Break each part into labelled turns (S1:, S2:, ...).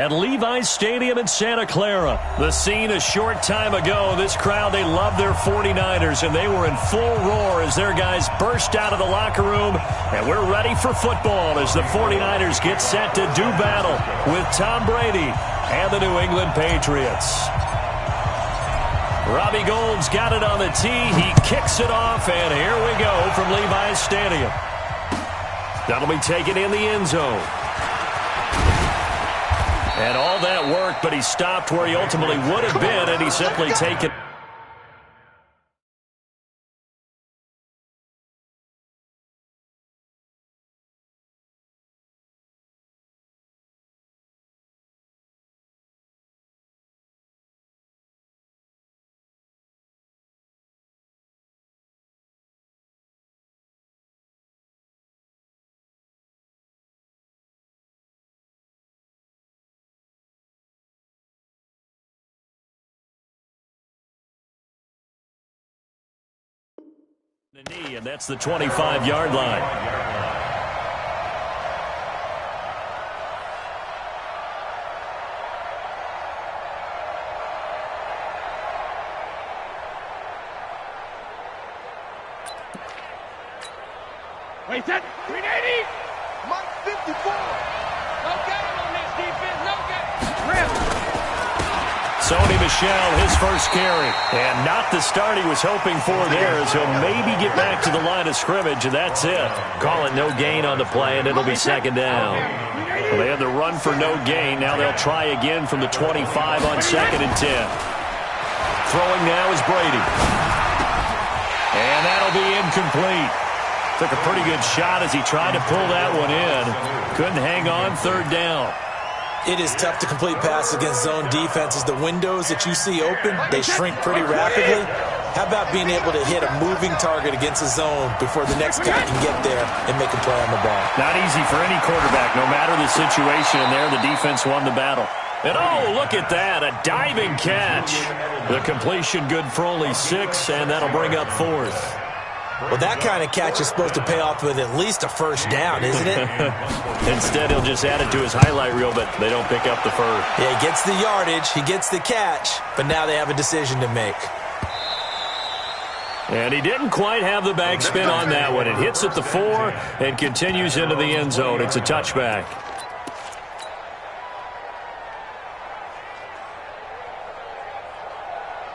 S1: At Levi's Stadium in Santa Clara. The scene a short time ago. This crowd, they love their 49ers, and they were in full roar as their guys burst out of the locker room. And we're ready for football as the 49ers get set to do battle with Tom Brady and the New England Patriots. Robbie Gould's got it on the tee. He kicks it off, and here we go from Levi's Stadium. That'll be taken in the end zone. And all that work, but he stopped where he ultimately would have been, and he simply taken. The knee, and that's the 25-yard line.
S2: Wait, set. 380. Mark 54. No game on this defense. No game. Rip.
S1: Sony Michel, his first carry. And not the start he was hoping for there, as he'll maybe get back to the line of scrimmage, and that's it. Call it no gain on the play, and it'll be second down. Well, they had the run for no gain. Now they'll try again from the 25 on 2nd and 10. Throwing now is Brady. And that'll be incomplete. Took a pretty good shot as he tried to pull that one in. Couldn't hang on, 3rd down.
S3: It is tough to complete passes against zone defenses. The windows that you see open, they shrink pretty rapidly. How about being able to hit a moving target against a zone before the next guy can get there and make a play on the ball?
S1: Not easy for any quarterback, no matter the situation. And there, the defense won the battle. And oh, look at that, a diving catch. The completion good for only 6, and that'll bring up 4th.
S3: Well, that kind of catch is supposed to pay off with at least a first down, isn't it?
S1: Instead, he'll just add it to his highlight reel, but they don't pick up the first.
S3: Yeah, he gets the yardage, he gets the catch, but now they have a decision to make.
S1: And he didn't quite have the backspin on that one. It hits at the 4 and continues into the end zone. It's a touchback.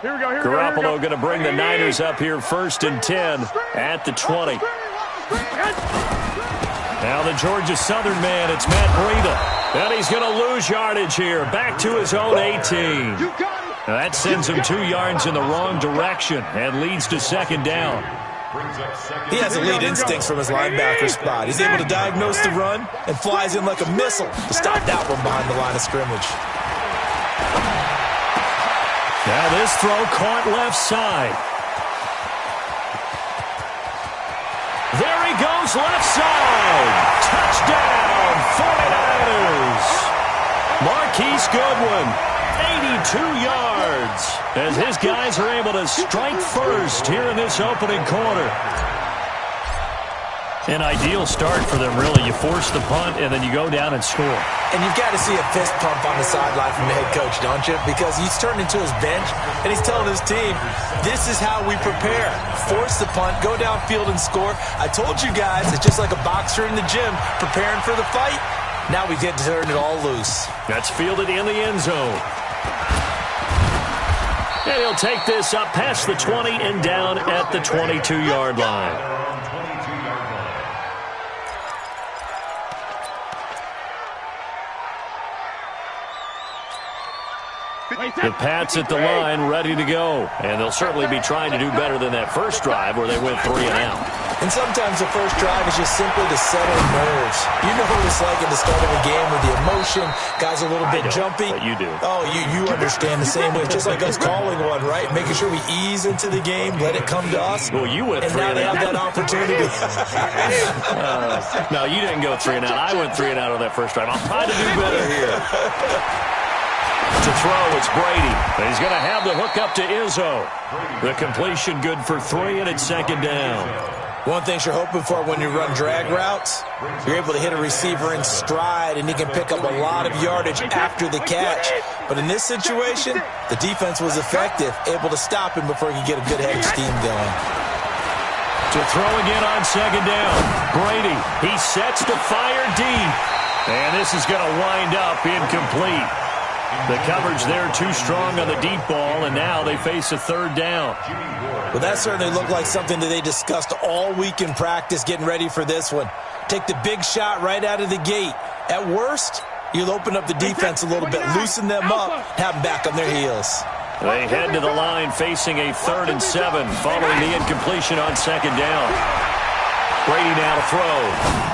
S1: Garoppolo going to bring the Niners up here 1st and 10 at the 20. Now the Georgia Southern man, it's Matt Breida. And he's going to lose yardage here, back to his own 18. Now that sends him 2 yards in the wrong direction and leads to 2nd down.
S3: He has elite instincts from his linebacker spot. He's able to diagnose the run and flies in like a missile to stop that one behind the line of scrimmage.
S1: Now this throw caught left side. There he goes left side. Touchdown, 49ers. Marquise Goodwin, 82 yards. As his guys are able to strike first here in this opening quarter. An ideal start for them, really. You force the punt, and then you go down and score.
S3: And you've got to see a fist pump on the sideline from the head coach, don't you? Because he's turned into his bench, and he's telling his team, this is how we prepare. Force the punt, go downfield and score. I told you guys, it's just like a boxer in the gym preparing for the fight. Now we get to turn it all loose.
S1: That's fielded in the end zone. And he'll take this up past the 20 and down at the 22-yard line. The Pats at the line, ready to go. And they'll certainly be trying to do better than that first drive where they went 3 and out.
S3: And sometimes the first drive is just simply to settle nerves. You know what it's like at the start of a game with the emotion. Guys a little bit jumpy.
S1: But you do.
S3: Oh, you understand the same way. Just like us calling one, right? Making sure we ease into the game, let it come to us.
S1: Well, you went 3
S3: and now they have that opportunity.
S1: No, you didn't go 3 and out. I went 3 and out on that first drive. I'll try to do better here. To throw, it's Brady. And he's going to have the hook up to Izzo. The completion good for 3, and it's 2nd down.
S3: One thing you're hoping for when you run drag routes, you're able to hit a receiver in stride, and he can pick up a lot of yardage after the catch. But in this situation, the defense was effective, able to stop him before he could get a good head of steam going.
S1: To throw again on second down. Brady, he sets to fire deep. And this is going to wind up incomplete. The coverage there too strong on the deep ball, and now they face a third down.
S3: Well, that certainly looked like something that they discussed all week in practice getting ready for this one. Take the big shot right out of the gate. At worst, you'll open up the defense a little bit, loosen them up, have them back on their heels.
S1: They head to the line facing a 3rd and 7 following the incompletion on second down. Brady now to throw.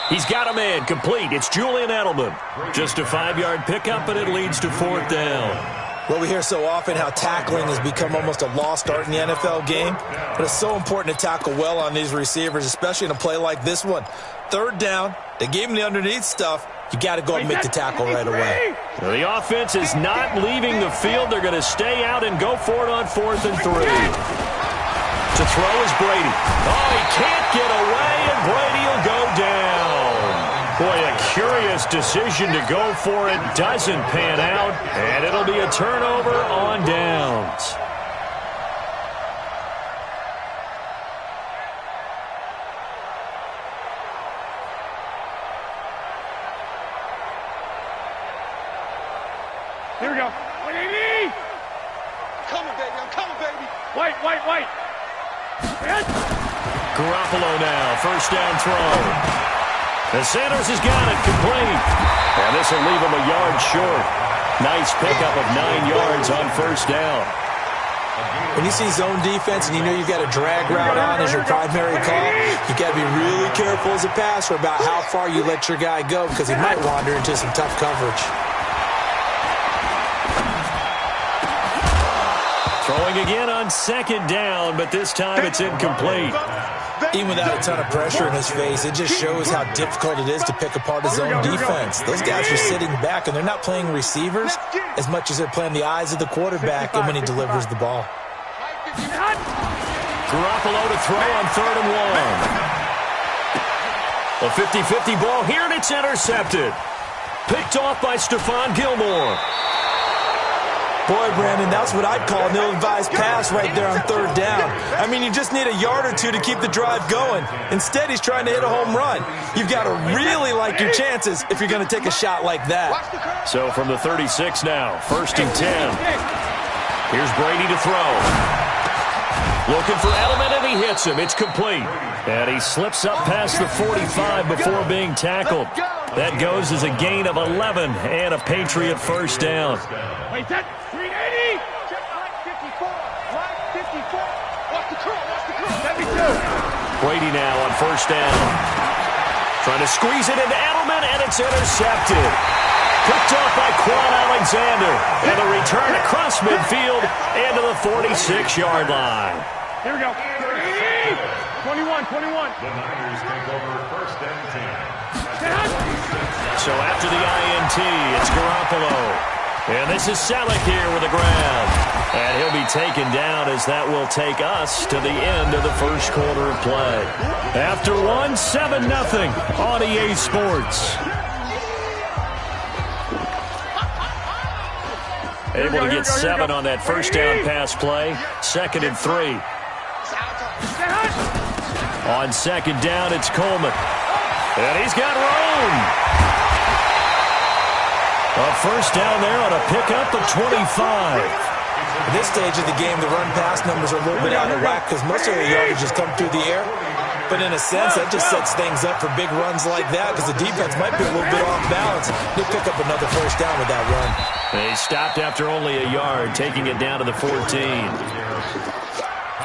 S1: He's got a man complete. It's Julian Edelman. Just a 5-yard pickup, and it leads to 4th down.
S3: Well, we hear so often how tackling has become almost a lost art in the NFL game, but it's so important to tackle well on these receivers, especially in a play like this one. 3rd down, they gave him the underneath stuff. You got to go and make the tackle right away.
S1: The offense is not leaving the field. They're going to stay out and go for it on 4th and 3. To throw is Brady. Oh, he can't get away, and Brady will go down. Boy, a curious decision to go for it. Doesn't pan out, and it'll be a turnover on downs.
S2: Here we go. 180.
S4: Coming, baby. I'm coming, baby.
S2: White.
S1: Garoppolo now, 1st down throw. The Sanders has got it, complete. And this will leave him a yard short. Nice pickup of 9 yards on 1st down.
S3: When you see zone defense and you know you've got a drag route on as your primary call, you got to be really careful as a passer about how far you let your guy go because he might wander into some tough coverage.
S1: Throwing again on 2nd down, but this time it's incomplete.
S3: Even without a ton of pressure in his face, it just shows how difficult it is to pick apart his own defense. Those guys are sitting back, and they're not playing receivers as much as they're playing the eyes of the quarterback and when he delivers the ball.
S1: Garoppolo to throw on 3rd and 1. A 50-50 ball here, and it's intercepted. Picked off by Stephon Gilmore.
S3: Boy, Brandon, that's what I'd call an ill-advised pass right there on 3rd down. I mean, you just need a yard or two to keep the drive going. Instead, he's trying to hit a home run. You've got to really like your chances if you're going to take a shot like that.
S1: So from the 36 now, 1st and 10. Here's Brady to throw. Looking for Edelman, and he hits him. It's complete. And he slips up past the 45 before being tackled. That goes as a gain of 11 and a Patriot 1st down.
S2: Wait, that 380. Check line 54. Line 54. Watch the curl. 72.
S1: Brady now on 1st down. Trying to squeeze it into Edelman, and it's intercepted. Picked off by Quan Alexander. And the return across midfield into the 46-yard line.
S2: Here we go. 21.
S5: The Niners take over 1st and 10.
S1: So after the INT, it's Garoppolo. And this is Selleck here with the grab. And he'll be taken down as that will take us to the end of the 1st quarter of play. After 1, 7-0 on EA Sports. Able to get 7 on that 1st down pass play. 2nd and 3. On 2nd down, it's Coleman. And he's got room. A 1st down there on a pickup of 25.
S3: At this stage of the game, the run-pass numbers are a little bit out of whack because most of the yardage has come through the air. But in a sense, that just sets things up for big runs like that because the defense might be a little bit off balance. They pick up another 1st down with that run.
S1: They stopped after only a yard, taking it down to the 14.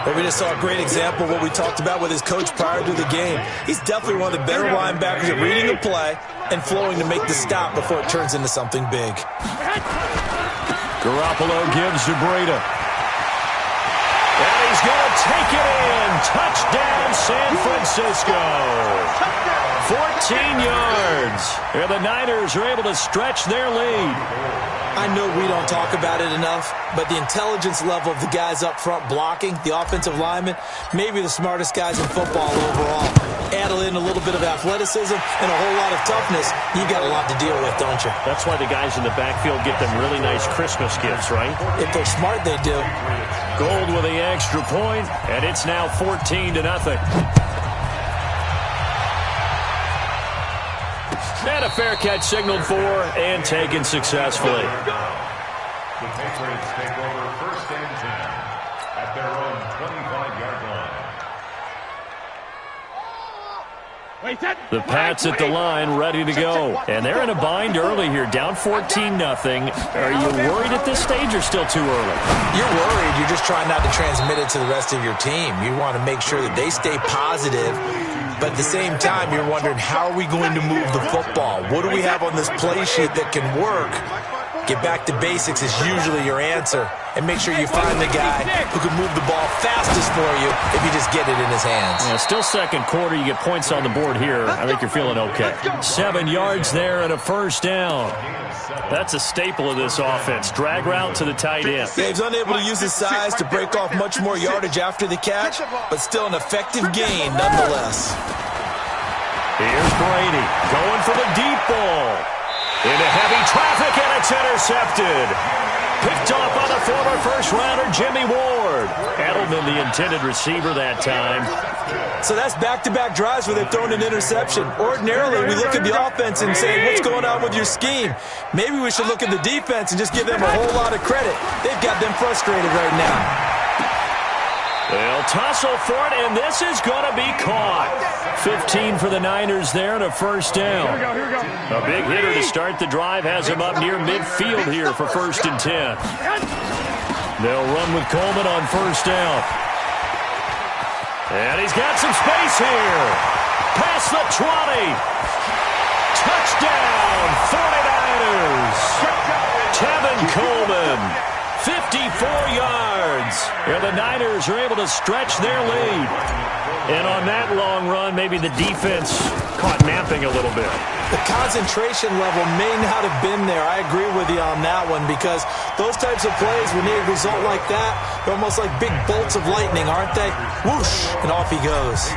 S3: Well, we just saw a great example of what we talked about with his coach prior to the game. He's definitely one of the better linebackers at reading the play and flowing to make the stop before it turns into something big.
S1: Garoppolo gives to Breida. And he's going to take it in. Touchdown, San Francisco. 14 yards. And the Niners are able to stretch their lead.
S3: I know we don't talk about it enough, but the intelligence level of the guys up front blocking, the offensive linemen, maybe the smartest guys in football overall. Add in a little bit of athleticism and a whole lot of toughness, you got a lot to deal with, don't you?
S1: That's why the guys in the backfield get them really nice Christmas gifts, right?
S3: If they're smart, they do.
S1: Gold with the extra point, and it's now 14-0. And a fair catch signaled for and taken successfully.
S5: The Patriots take over 1st and 10 at their own 25-yard line.
S1: The Pats at the line, ready to go. And they're in a bind early here, down 14-0. Are you worried at this stage or still too early?
S3: You're worried. You're just trying not to transmit it to the rest of your team. You want to make sure that they stay positive. But at the same time, you're wondering, how are we going to move the football? What do we have on this play sheet that can work? Get back to basics is usually your answer. And make sure you find the guy who can move the ball fastest for you if you just get it in his hands.
S1: Yeah, still second quarter. You get points on the board here. I think you're feeling okay. 7 yards there and a first down. That's a staple of this offense. Drag route to the tight end.
S3: Yeah, he's unable to use his size to break off much more yardage after the catch, but still an effective gain nonetheless.
S1: Here's Brady going for the deep ball. Into heavy traffic, and it's intercepted. Picked off by the former first-rounder Jimmy Ward. Edelman, the intended receiver that time.
S3: So that's back-to-back drives where they've thrown an interception. Ordinarily, we look at the offense and say, what's going on with your scheme? Maybe we should look at the defense and just give them a whole lot of credit. They've got them frustrated right now.
S1: They'll tussle for it, and this is going to be caught. 15 for the Niners there and a first down. A big hitter to start the drive has him up near midfield here for 1st and 10. They'll run with Coleman on first down. And he's got some space here. Past the 20. Touchdown, 49ers. Tevin Coleman, 54 yards. And the Niners are able to stretch their lead. And on that long run, maybe the defense caught napping a little bit.
S3: The concentration level may not have been there. I agree with you on that one, because those types of plays, when they result like that, they're almost like big bolts of lightning, aren't they? Whoosh, and off he goes.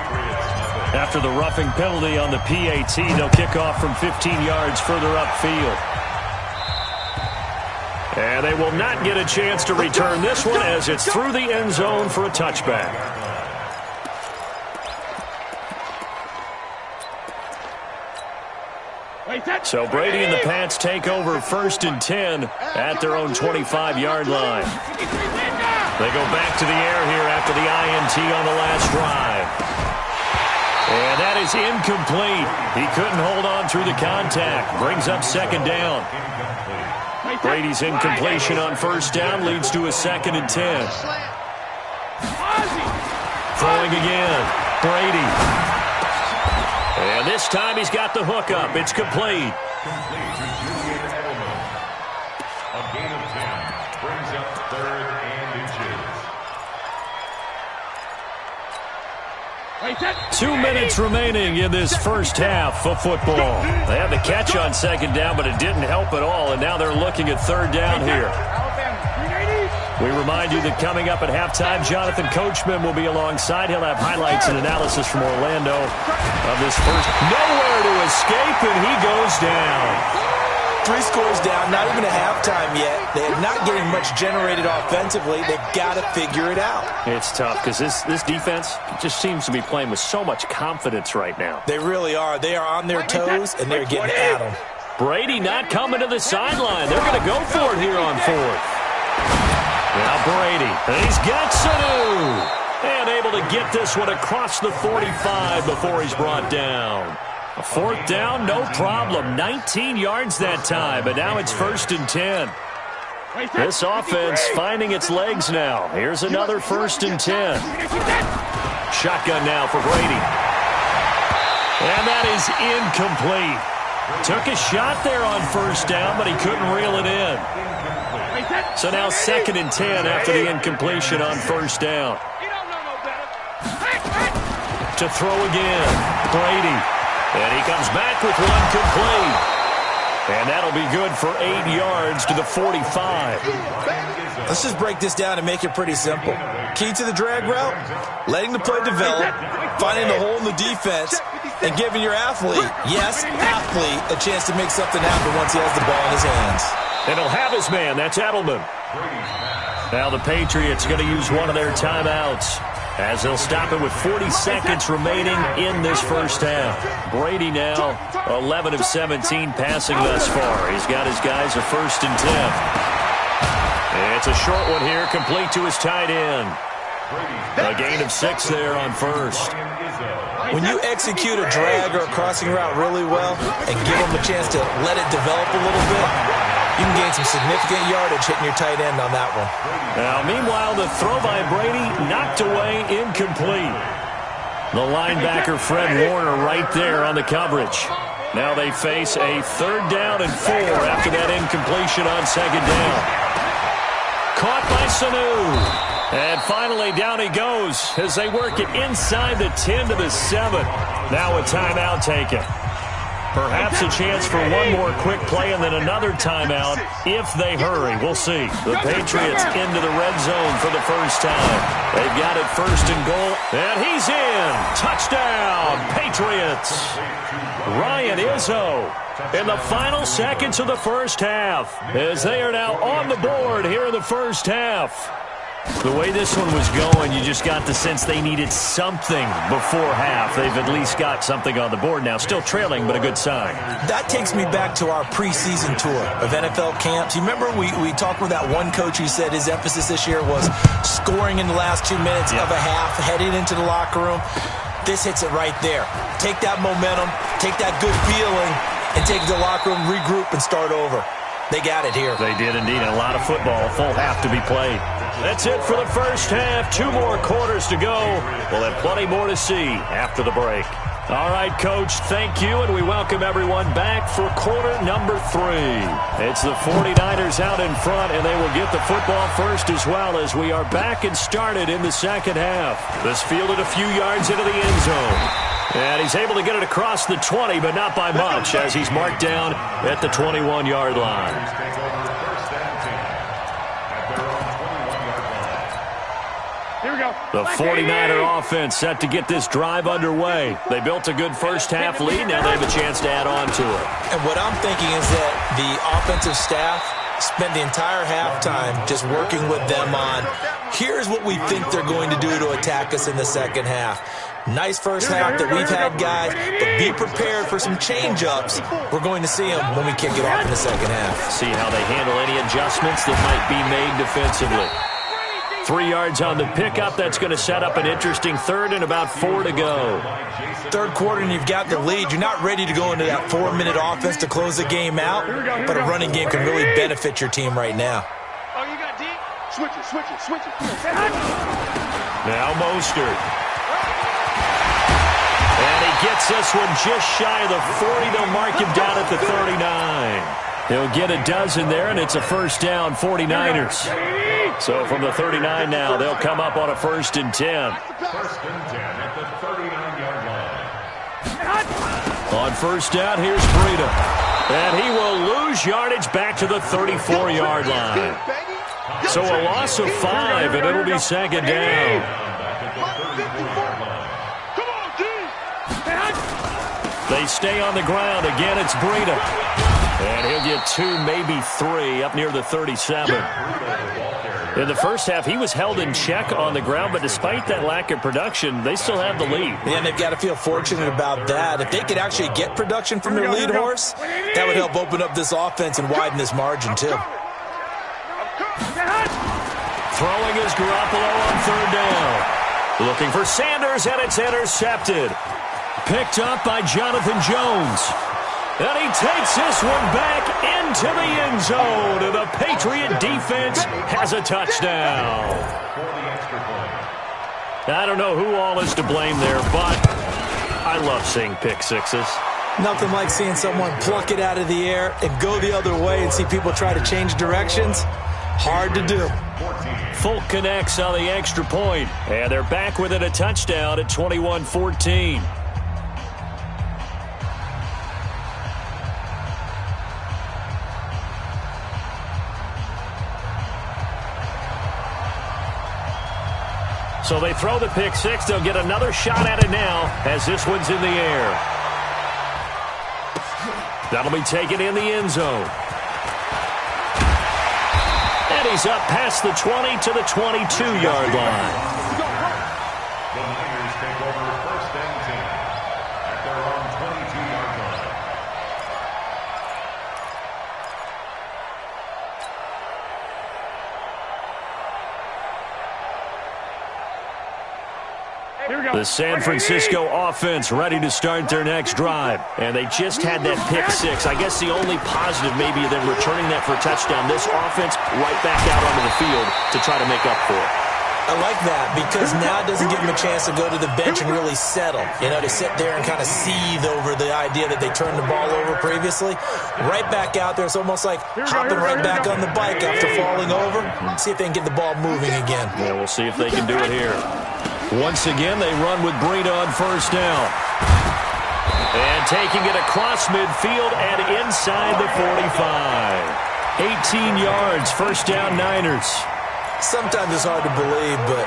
S1: After the roughing penalty on the PAT, they'll kick off from 15 yards further upfield. And they will not get a chance to return this one as it's through the end zone for a touchback. So Brady and the Pats take over 1st and 10 at their own 25-yard line. They go back to the air here after the INT on the last drive. And that is incomplete. He couldn't hold on through the contact. Brings up 2nd down. Brady's incompletion on first down leads to a 2nd and 10. Throwing again. Brady. And this time he's got the hook up. It's complete.
S5: A gain of 10 brings up 3rd and inches.
S1: 2 minutes remaining in this first half of football. They had the catch on 2nd down, but it didn't help at all, and now they're looking at 3rd down here. We remind you that coming up at halftime, Jonathan Coachman will be alongside. He'll have highlights and analysis from Orlando of this first. Nowhere to escape, and he goes down.
S3: 3 scores down, not even a halftime yet. They're not getting much generated offensively. They've got to figure it out.
S1: It's tough because this defense just seems to be playing with so much confidence right now.
S3: They really are. They are on their toes, and they're getting at them.
S1: Brady not coming to the sideline. They're going to go for it here on 4th. Now Brady, and he's got Sanu. And able to get this one across the 45 before he's brought down. A 4th down, no problem. 19 yards that time, but now it's 1st and 10. This offense finding its legs now. Here's another 1st and 10. Shotgun now for Brady. And that is incomplete. Took a shot there on first down, but he couldn't reel it in. So now 2nd and 10 after the incompletion on first down. To throw again, Brady. And he comes back with one complete. And that'll be good for 8 yards to the 45.
S3: Let's just break this down and make it pretty simple. Key to the drag route, letting the play develop, finding the hole in the defense, and giving your athlete, yes, athlete, a chance to make something happen once he has the ball in his hands.
S1: And he'll have his man. That's Edelman. Now the Patriots going to use one of their timeouts as they'll stop it with 40 seconds remaining in this first half. Brady now 11 of 17 passing thus far. He's got his guys a 1st and 10. It's a short one here, complete to his tight end. A gain of 6 there on first.
S3: When you execute a drag or a crossing route really well and give them a chance to let it develop a little bit, you can gain some significant yardage hitting your tight end on that one.
S1: Now, meanwhile, the throw by Brady knocked away, incomplete. The linebacker, Fred Warner, right there on the coverage. Now they face a 3rd down and 4 after that incompletion on 2nd down. Caught by Sanu. And finally, down he goes as they work it inside the 10 to the 7. Now a timeout taken. Perhaps a chance for one more quick play and then another timeout if they hurry. We'll see. The Patriots into the red zone for the first time. They've got it 1st and goal. And he's in. Touchdown, Patriots. Ryan Izzo in the final seconds of the first half as they are now on the board here in the first half. The way this one was going, you just got the sense they needed something before half. They've at least got something on the board now. Still trailing, but a good sign.
S3: That takes me back to our preseason tour of NFL camps. You remember we talked with that one coach who said his emphasis this year was scoring in the last 2 minutes of a half, heading into the locker room. This hits it right there. Take that momentum, take that good feeling, and take it to the locker room, regroup, and start over. They got it here.
S1: They did indeed. A lot of football, full half to be played. That's it for the first half. 2 more quarters to go. We'll have plenty more to see after the break. All right, Coach, thank you, and we welcome everyone back for quarter number 3. It's the 49ers out in front, and they will get the football first as well as we are back and started in the second half. This fielded a few yards into the end zone. And he's able to get it across the 20, but not by much, as he's marked down at the 21-yard line.
S2: Here we go.
S1: The 49er offense set to get this drive underway. They built a good first half lead. Now they have a chance to add on to it.
S3: And what I'm thinking is that the offensive staff spent the entire halftime just working with them on, here's what we think they're going to do to attack us in the second half. Nice first half that we've had, guys, but be prepared for some change-ups. We're going to see them when we kick it off in the second half.
S1: See how they handle any adjustments that might be made defensively. 3 yards on the pickup. That's going to set up an interesting 3rd and about 4 to go.
S3: Third quarter and you've got the lead. You're not ready to go into that 4-minute offense to close the game out, but a running game can really benefit your team right now.
S2: Oh, you got deep? Switch it.
S1: Now Mostert. And he gets this one just shy of the 40. They'll mark him down at the 39. He'll get a dozen there, and it's a first down, 49ers. So from the 39 now, they'll come up on a 1st and 10.
S5: 1st and 10 at the 39-yard line.
S1: On first down, here's Breida. And he will lose yardage back to the 34-yard line. So a loss of 5, and it'll be 2nd down. They stay on the ground. Again, it's Breida. And he'll get 2, maybe 3, up near the 37. In the first half, he was held in check on the ground, but despite that lack of production, they still have the lead.
S3: And they've got to feel fortunate about that. If they could actually get production from their lead horse, that would help open up this offense and widen this margin, too.
S1: Throwing is Garoppolo on 3rd down. Looking for Sanders, and it's intercepted. Picked up by Jonathan Jones. And he takes this one back into the end zone. And the Patriot defense has a touchdown. I don't know who all is to blame there, but I love seeing pick sixes.
S3: Nothing like seeing someone pluck it out of the air and go the other way and see people try to change directions. Hard to do.
S1: Folk connects on the extra point. And they're back within a touchdown at 21-14. So they throw the pick six. They'll get another shot at it now as this one's in the air. That'll be taken in the end zone. And he's up past the 20 to the 22-yard line.
S5: The Niners take over first and 10 at their own 22-yard line.
S1: The San Francisco offense ready to start their next drive. And they just had that pick six. I guess the only positive maybe of them returning that for a touchdown. This offense right back out onto the field to try to make up for it.
S3: I like that because now it doesn't give them a chance to go to the bench and really settle. You know, to sit there and kind of seethe over the idea that they turned the ball over previously. Right back out there. It's almost like hopping right back on the bike after falling over. See if they can get the ball moving again.
S1: Yeah, we'll see if they can do it here. Once again, they run with Breida on first down. And taking it across midfield and inside the 45. 18 yards, first down Niners.
S3: Sometimes it's hard to believe, but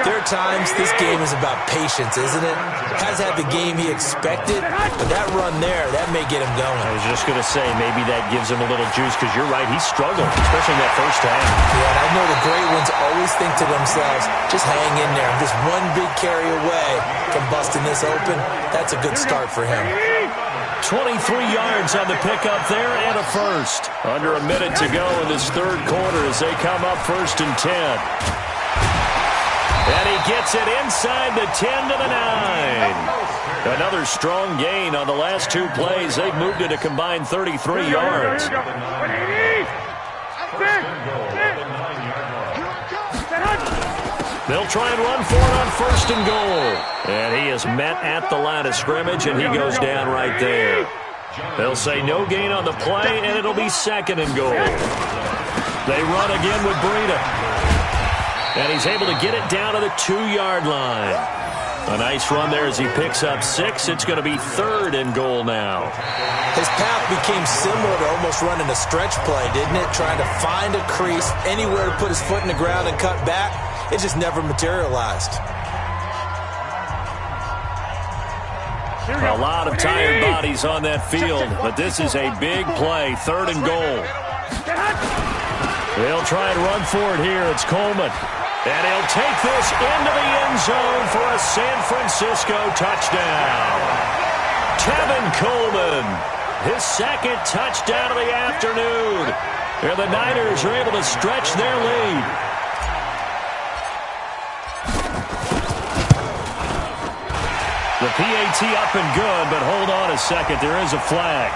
S3: there are times this game is about patience, isn't it? Has had the game he expected, but that run there, that may get him going.
S1: I was just going to say, maybe that gives him a little juice, because you're right, he struggled, especially in that first half.
S3: Yeah, and I know the great ones always think to themselves, just hang in there. I'm just one big carry away from busting this open. That's a good start for him.
S1: 23 yards on the pickup there and a first. Under a minute to go in this third quarter as they come up first and 10. And he gets it inside the 10 to the 9. Another strong gain on the last two plays. They've moved it a combined 33 yards. They'll try and run for it on first and goal. And he is met at the line of scrimmage, and he goes down right there. They'll say no gain on the play, and it'll be second and goal. They run again with Breida. And he's able to get it down to the 2-yard line. A nice run there as he picks up 6. It's going to be third and goal now.
S3: His path became similar to almost running a stretch play, didn't it? Trying to find a crease, anywhere to put his foot in the ground and cut back. It just never materialized.
S1: A lot of tired bodies on that field, but this is a big play, third and goal. They'll try and run for it here. It's Coleman. And he'll take this into the end zone for a San Francisco touchdown. Tevin Coleman, his second touchdown of the afternoon. And the Niners are able to stretch their lead. The PAT up and good, but hold on a second. There is a flag.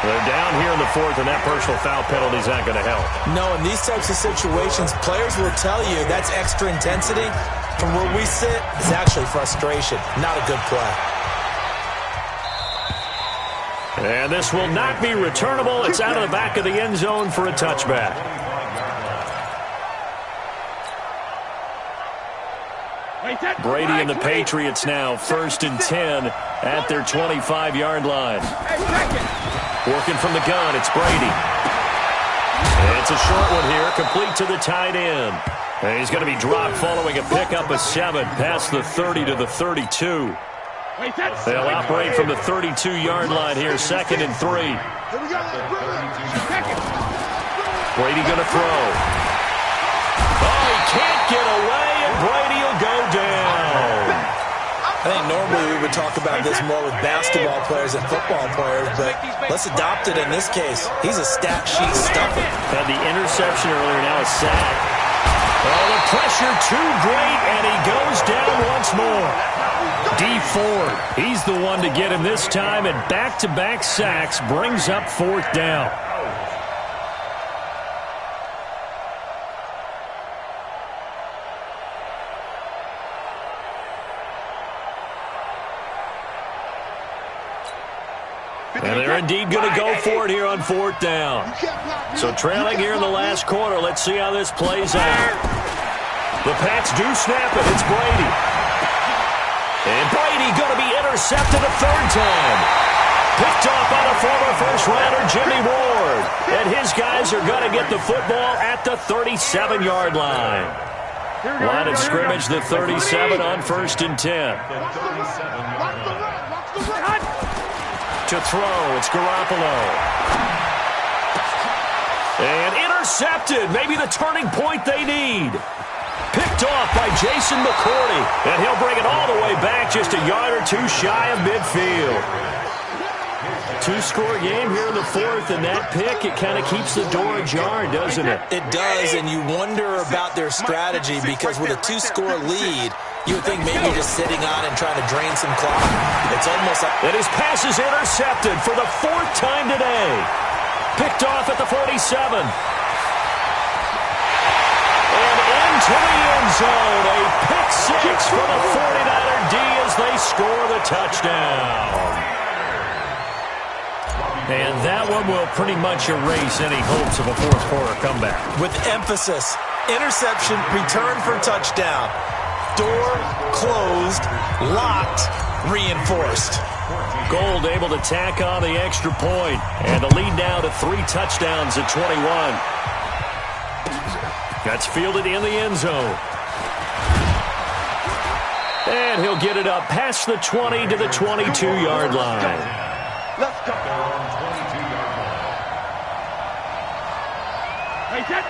S1: They're down here in the fourth, and that personal foul penalty is not going to help.
S3: No, in these types of situations, players will tell you that's extra intensity. From where we sit, it's actually frustration. Not a good play.
S1: And this will not be returnable. It's out of the back of the end zone for a touchback. Brady and the Patriots now first and 10 at their 25-yard line. Working from the gun, it's Brady. And it's a short one here, complete to the tight end. And he's going to be dropped following a pickup of 7 past the 30 to the 32. They'll operate from the 32-yard line here, second and 3. Brady going to throw. Oh, he can't get away, and Brady will go down.
S3: I think normally we would talk about this more with basketball players and football players, but let's adopt it in this case. He's a stat sheet stuffer.
S1: Had the interception earlier, now a sack. Oh, the pressure too great, and he goes down once more. D Ford, he's the one to get him this time, and back-to-back sacks brings up fourth down. And they're indeed going to go for it here on fourth down. So trailing here in the last quarter. Let's see how this plays out. The Pats do snap it. It's Brady. And Brady going to be intercepted a third time. Picked off by the former first-rounder Jimmy Ward. And his guys are going to get the football at the 37-yard line. Line of scrimmage, the 37 on 1st and 10. To throw, it's Garoppolo. And intercepted, maybe the turning point they need. Picked off by Jason McCourty, and he'll bring it all the way back just a yard or two shy of midfield. Two-score game here in the 4th, and that pick, it kind of keeps the door ajar, doesn't it?
S3: It does, and you wonder about their strategy because with a 2-score lead, you would think maybe you're just sitting on it and trying to drain some clock. It's almost like...
S1: And his pass is intercepted for the 4th time today. Picked off at the 47. To the end zone, a pick six for the 49er D as they score the touchdown. And that one will pretty much erase any hopes of a fourth-quarter comeback.
S3: With emphasis, interception, return for touchdown. Door closed, locked, reinforced.
S1: Gold able to tack on the extra point, and the lead now to 3 touchdowns at 21. That's fielded in the end zone. And he'll get it up past the 20 to the 22-yard line.
S2: Let's go.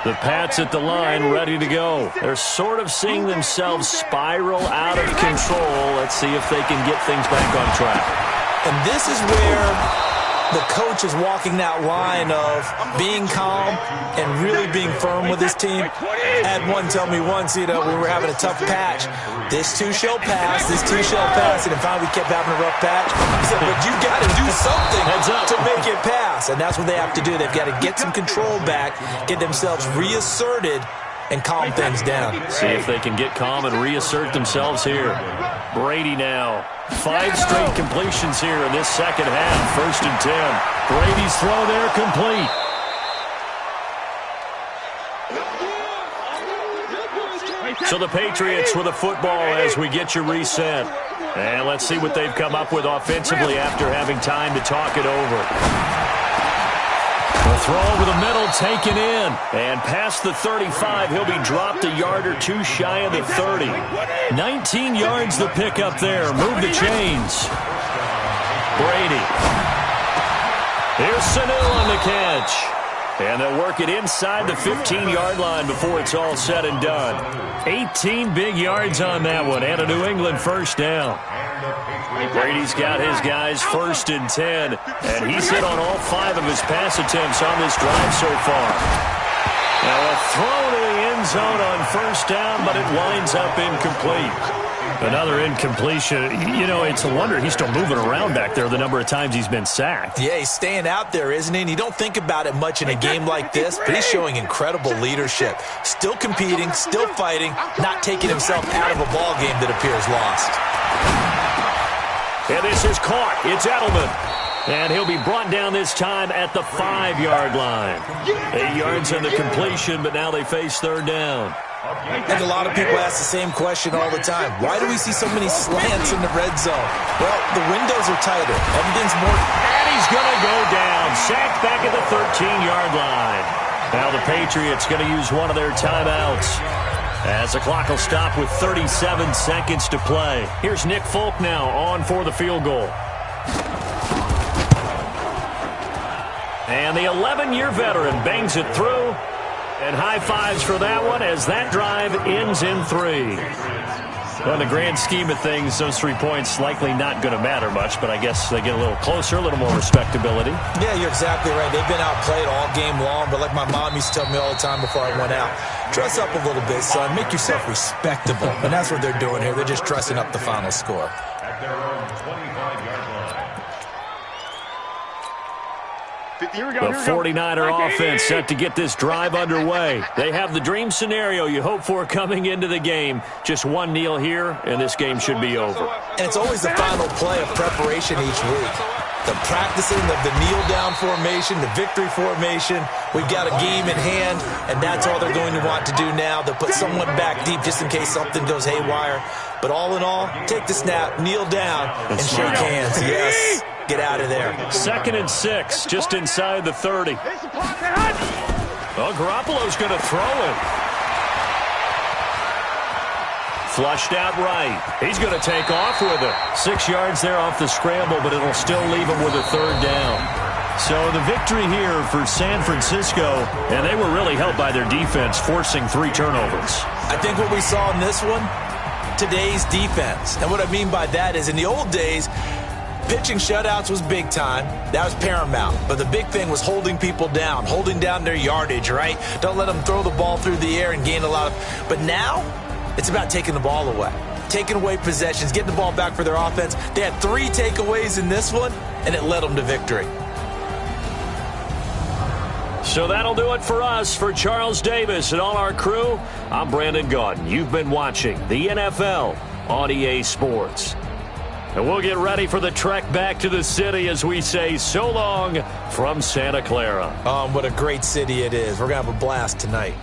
S1: The Pats at the line, ready to go. They're sort of seeing themselves spiral out of control. Let's see if they can get things back on track.
S3: And this is where the coach is walking that line of being calm and really being firm with his team. I had one tell me once, we were having a tough patch. This too shall pass, this too shall pass. And then finally we kept having a rough patch. He said, but you got to do something to make it pass. And that's what they have to do. They've got to get some control back, get themselves reasserted, and calm things down.
S1: See if they can get calm and reassert themselves here. Brady now. 5 straight completions here in this second half. 1st and 10. Brady's throw there complete. So the Patriots with a football as we get you reset. And let's see what they've come up with offensively after having time to talk it over. The throw over the middle taken in. And past the 35, he'll be dropped a yard or two shy of the 30. 19 yards the pick up there. Move the chains. Brady. Here's Sanu on the catch. And they'll work it inside the 15-yard line before it's all said and done. 18 big yards on that one, and a New England first down. Brady's got his guys 1st and 10, and he's hit on all 5 of his pass attempts on this drive so far. Now a throw to the end zone on 1st down, but it winds up incomplete. Another incompletion. It's a wonder he's still moving around back there the number of times he's been sacked.
S3: Yeah, he's staying out there, isn't he? And you don't think about it much in a game like this, but he's showing incredible leadership. Still competing, still fighting, not taking himself out of a ball game that appears lost.
S1: And this is caught. It's Edelman. And he'll be brought down this time at the 5-yard line. 8 yards on the completion, but now they face 3rd down.
S3: And a lot of people ask the same question all the time. Why do we see so many slants in the red zone? Well, the windows are tighter. Everything's more...
S1: And he's going to go down. Sacked back at the 13-yard line. Now the Patriots going to use one of their timeouts, as the clock will stop with 37 seconds to play. Here's Nick Folk now on for the field goal. And the 11-year veteran bangs it through. And high fives for that one as that drive ends in 3. Well, in the grand scheme of things, those 3 points likely not going to matter much, but I guess they get a little closer, a little more respectability.
S3: Yeah, you're exactly right. They've been outplayed all game long, but like my mom used to tell me all the time before I went out, dress up a little bit, son. Make yourself respectable. And that's what they're doing here. They're just dressing up the final score.
S5: At their own 25-yard line.
S1: The 49er offense set to get this drive underway. They have the dream scenario you hope for coming into the game. Just one kneel here, and this game should be over.
S3: And it's always the final play of preparation each week. The practicing of the kneel-down formation, the victory formation. We've got a game in hand, and that's all they're going to want to do now. They'll put someone back deep just in case something goes haywire. But all in all, take the snap, kneel down, and shake hands. Yes. Get out of there.
S1: 2nd and 6, just inside the 30. Well, Garoppolo's going to throw it. Flushed out right. He's going to take off with it. 6 yards there off the scramble, but it'll still leave him with a third down. So the victory here for San Francisco, and they were really helped by their defense, forcing 3 turnovers.
S3: I think what we saw in this one, today's defense. And what I mean by that is in the old days, pitching shutouts was big time. That was paramount. But the big thing was holding people down, holding down their yardage, right? Don't let them throw the ball through the air and gain a lot of... But now, it's about taking the ball away. Taking away possessions, getting the ball back for their offense. They had 3 takeaways in this one, and it led them to victory.
S1: So that'll do it for us. For Charles Davis and all our crew, I'm Brandon Gaudin. You've been watching the NFL on EA Sports. And we'll get ready for the trek back to the city as we say so long from Santa Clara.
S3: What a great city it is. We're going to have a blast tonight.